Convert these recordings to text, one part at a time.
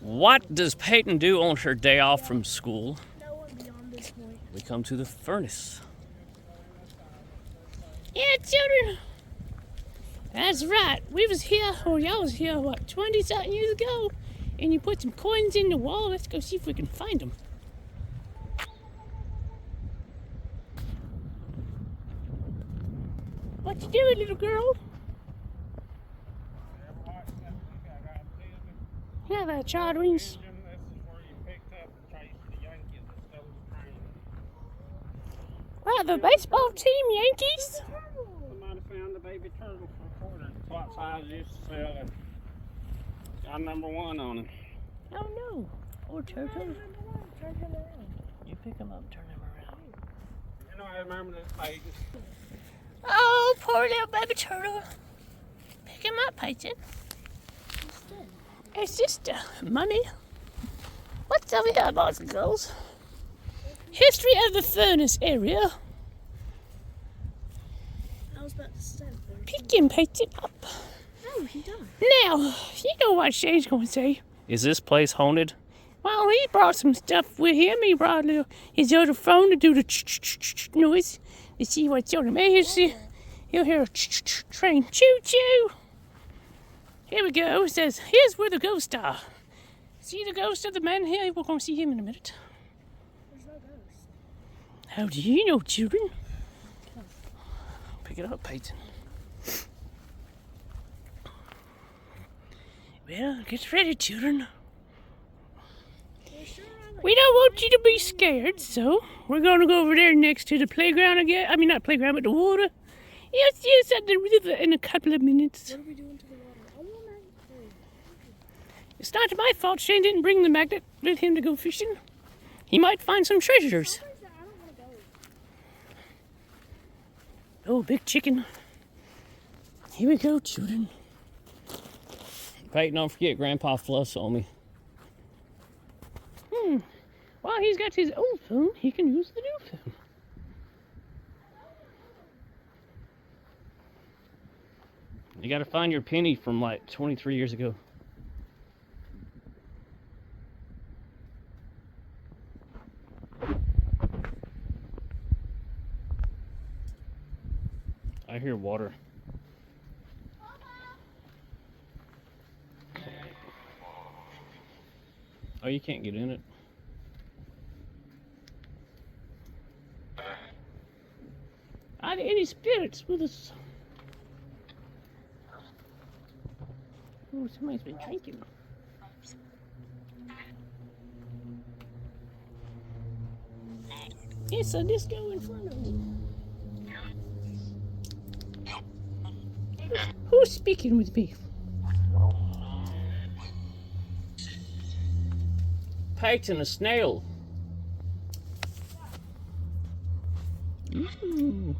What does Peyton do on her day off from school? No one beyond this point. We come to the furnace. Yeah, children. That's right. We was here, or y'all was here, 20-something years ago? And you put some coins in the wall. Let's go see if we can find them. What you doing, little girl? Yeah, that child rings. Wow, the baseball team, Yankees? Somebody found the baby turtle for quarters. What size used to sell it. Got number 1 on it. Oh no. Poor turtle. You pick them up and turn them around. You know, I remember this page. Oh, poor little baby turtle. Pick him up, Peyton. It's just money. What's over here, boys and girls? History of the furnace area. I was about to say. Pick him, Peyton, up. No, he died. Now, you know what Shane's going to say. Is this place haunted? Well, he brought some stuff with him. He brought his other phone to do the noise. To see what's on him. You'll hear a train. Choo-choo. Here we go. It says, here's where the ghosts are. See the ghost of the man here? We're going to see him in a minute. There's no ghost. How do you know, children? Pick it up, Peyton. Well, get ready, children. Sure We don't want you to be scared, so we're going to go over there next to the playground again. I mean, not playground, but the water. Yes, at the river in a couple of minutes. What are we doing to the water? I want to. It's not my fault Shane didn't bring the magnet with him to go fishing. He might find some treasures. I don't want to go. Oh, big chicken. Here we go, children. Peyton, don't forget Grandpa Fluff's on me. While he's got his old phone, he can use the new phone. You gotta find your penny from like 23 years ago. I hear water. Oh, you can't get in it. Are there any spirits with us? Oh, somebody's been drinking. It's a disco in front of me. Who's speaking with me? Peyton, a snail. Ooh.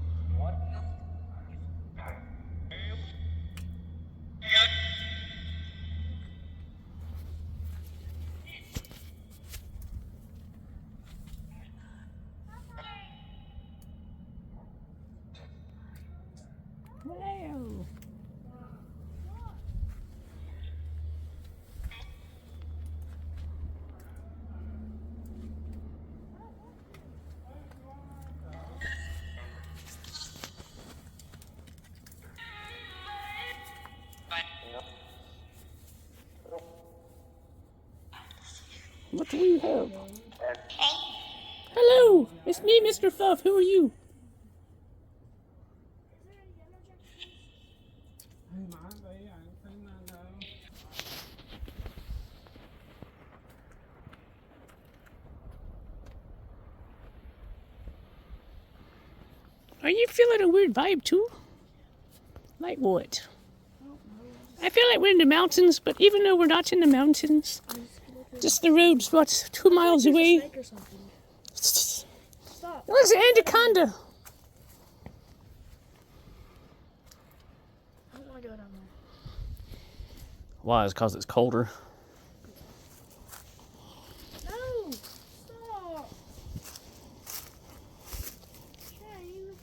Wow. What do we have? Hello, it's me, Mr. Fuff. Who are you? Are you feeling a weird vibe too? Like what? I feel like we're in the mountains, but even though we're not in the mountains, just the road's 2 miles away. Snake or something. Stop. There's an anaconda. I don't want to go down there. Why? It's because it's colder. No! Stop! Shane!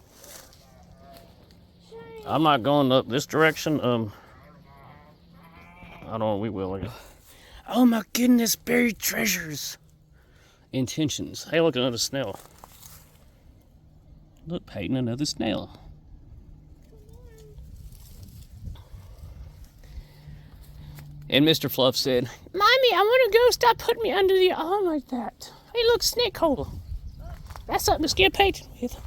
Shane! I'm not going up this direction. I don't know. We will. I guess. Oh my goodness, buried treasures. Intentions. Hey, look, another snail. Look, Peyton, another snail. And Mr. Fluff said, Mommy, I want to go. Stop putting me under the arm like that. Hey, look, snake hole. That's something to scare Peyton with.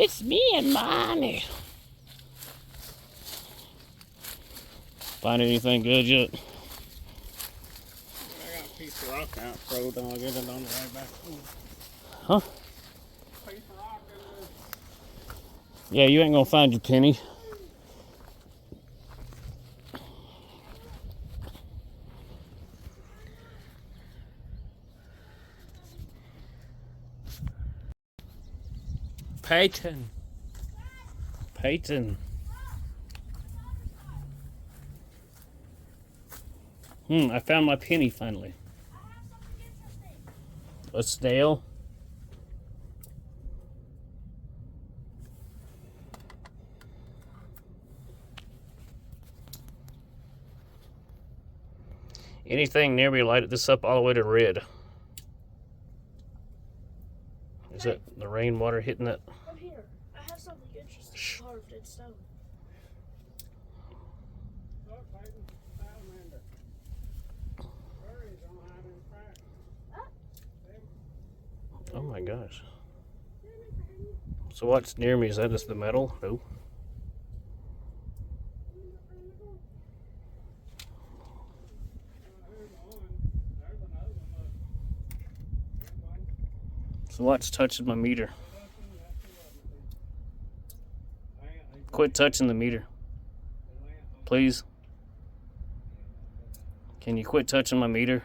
It's me and Monty. find anything good yet? I got a piece of rock out, throw it on, I'll get it on the way back. Huh? Piece of rock in Yeah, you ain't gonna find your penny. Peyton. Peyton. I found my penny finally. A snail? Anything near me, light this up all the way to red. Is that the rainwater hitting that? Come here. I have something interesting carved in stone. Look, Peyton, salamander. Furries don't hide in cracks. Oh my gosh. So what's near me? Is that just the metal? No. There's one. There's another one. Look. So what's touching my meter? Quit touching the meter. Please. Can you quit touching my meter?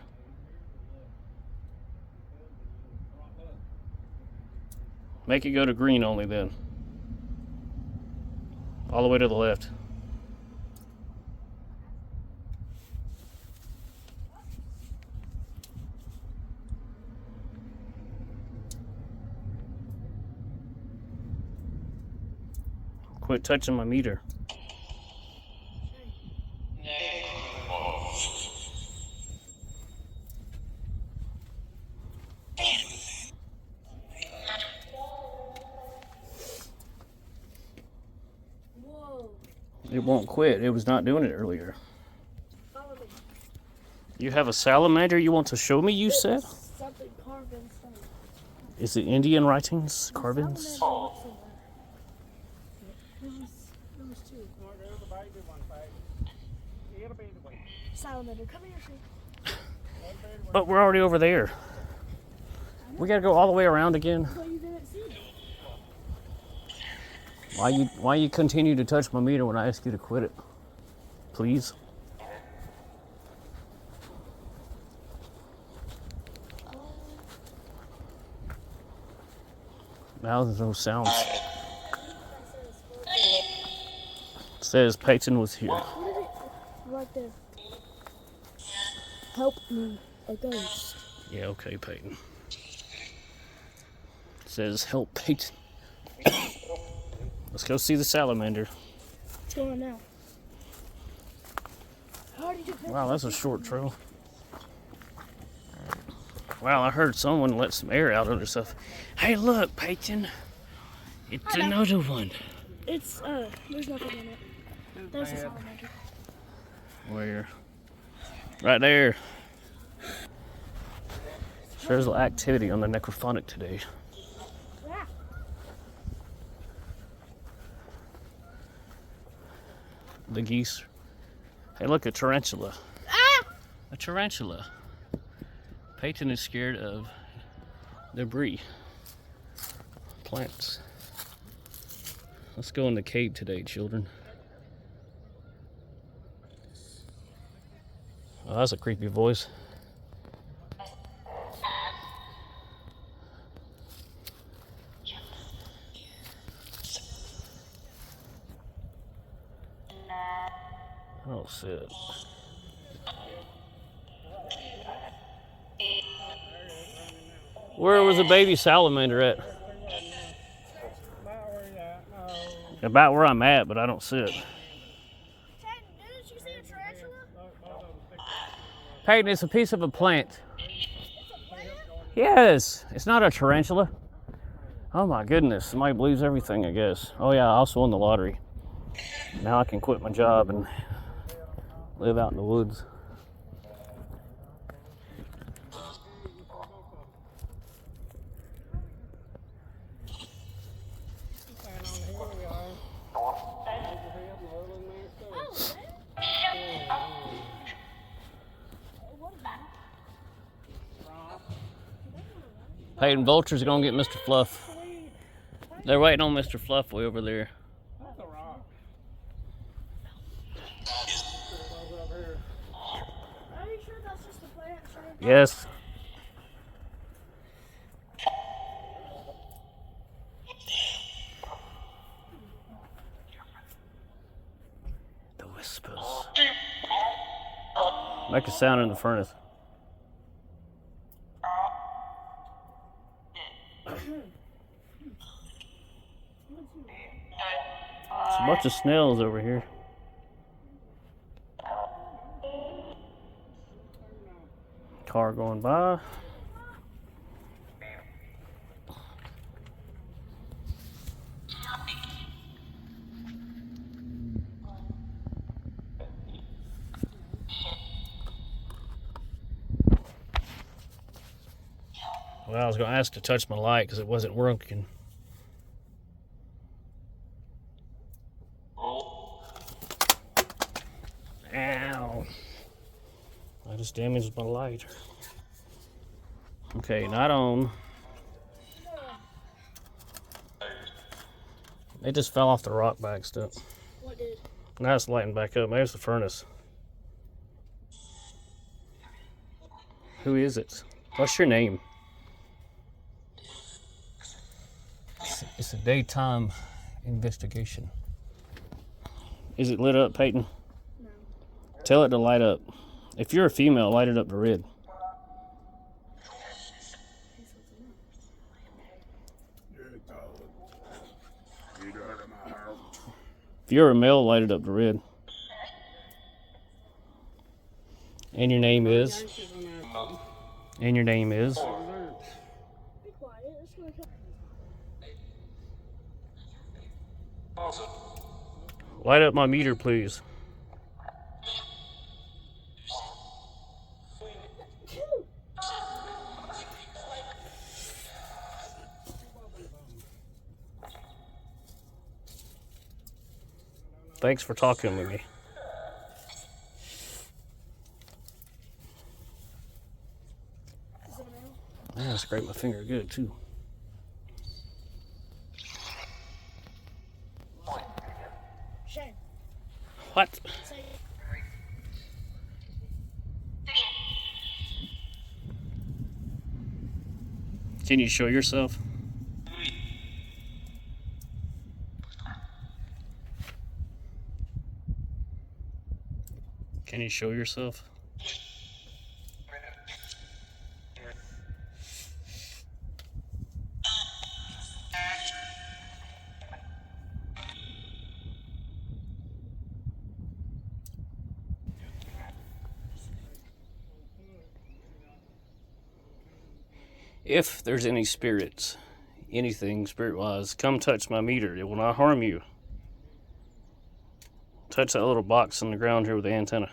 Make it go to green only then. All the way to the left. Quit touching my meter. Whoa. It won't quit. It was not doing it earlier. Follow me. You have a salamander you want to show me, you said? Something carved in stone. Is it Indian writings? Carvings? Salamander looks somewhere. There was two. Look, there's the baby one, Peyton. It'll be the way. Salamander, come here, Shane. But we're already over there. We gotta go all the way around again. So you didn't see it. Why you continue to touch my meter when I ask you to quit it? Please? Now there's no sounds. It says Peyton was here. What did it? Right there. Help me, a ghost. Yeah, okay, Peyton. It says help Peyton. Let's go see the salamander. What's going on now? How did you Wow, that's a short trail. Wow, I heard someone let some air out of their stuff. Hey, look, Peyton. It's another one. It's, there's nothing in it. There's a salamander. Where? Right there. There's a little activity on the necrophonic today. Yeah. The geese. Hey, look, a tarantula. Ah! A tarantula. Peyton is scared of debris. Plants. Let's go in the cave today, children. Oh, that's a creepy voice. Oh, shit. Where was the baby salamander at? About where you at? No. About where I'm at, but I don't see it. Chad, didn't you see a tarantula? Peyton, it's a piece of a plant. It's a plant? Yes, it's not a tarantula. Oh my goodness, somebody believes everything, I guess. Oh yeah, I also won the lottery. Now I can quit my job and live out in the woods. Peyton, vultures are gonna get Mr. Fluff. They're waiting on Mr. Fluff way over there. That's a rock. Are you sure that's just a plant, Chad? Yes. The whispers. Make a sound in the furnace. There's a bunch of snails over here. Car going by. Well, I was going to ask to touch my light because it wasn't working. Ow. I just damaged my light. Okay, not on. It just fell off the rock back step. What did? Now it's lighting back up. Maybe it's the furnace. Who is it? What's your name? It's a daytime investigation. Is it lit up, Peyton? No. Tell it to light up. If you're a female, light it up to red. If you're a male, light it up to red. And your name is? And your name is? Be quiet. It's gonna come. Light up my meter, please. Thanks for talking with me. Is it a male? Man, I scraped my finger good too. Shane, What? say it. Can you show yourself? Can you show yourself? If there's any spirits, anything spirit-wise, come touch my meter. It will not harm you. Touch that little box on the ground here with the antenna.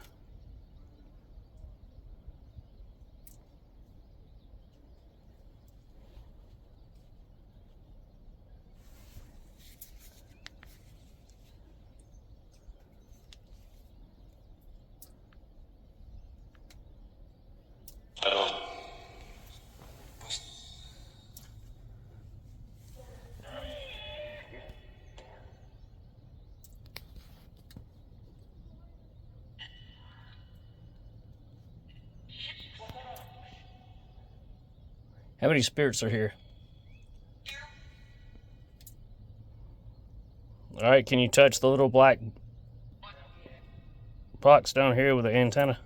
How many spirits are here? All right, can you touch the little black box down here with the antenna?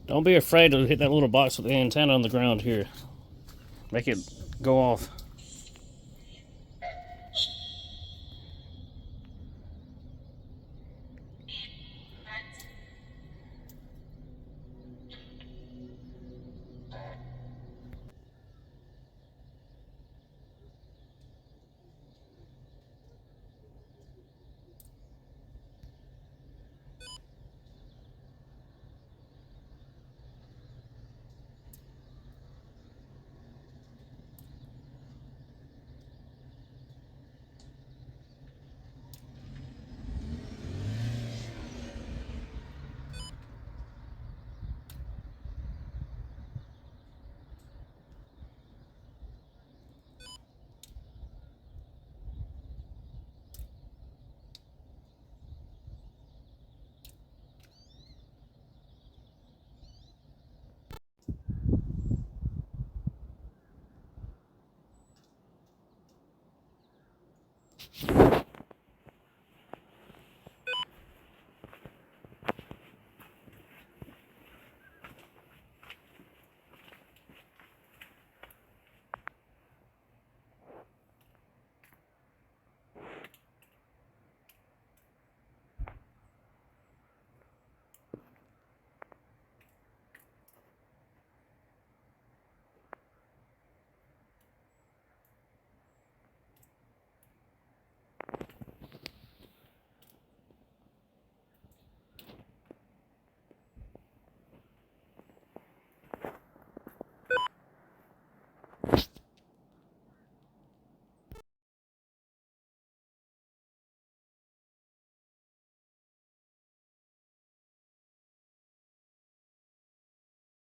Don't be afraid to hit that little box with the antenna on the ground here. Make it go off.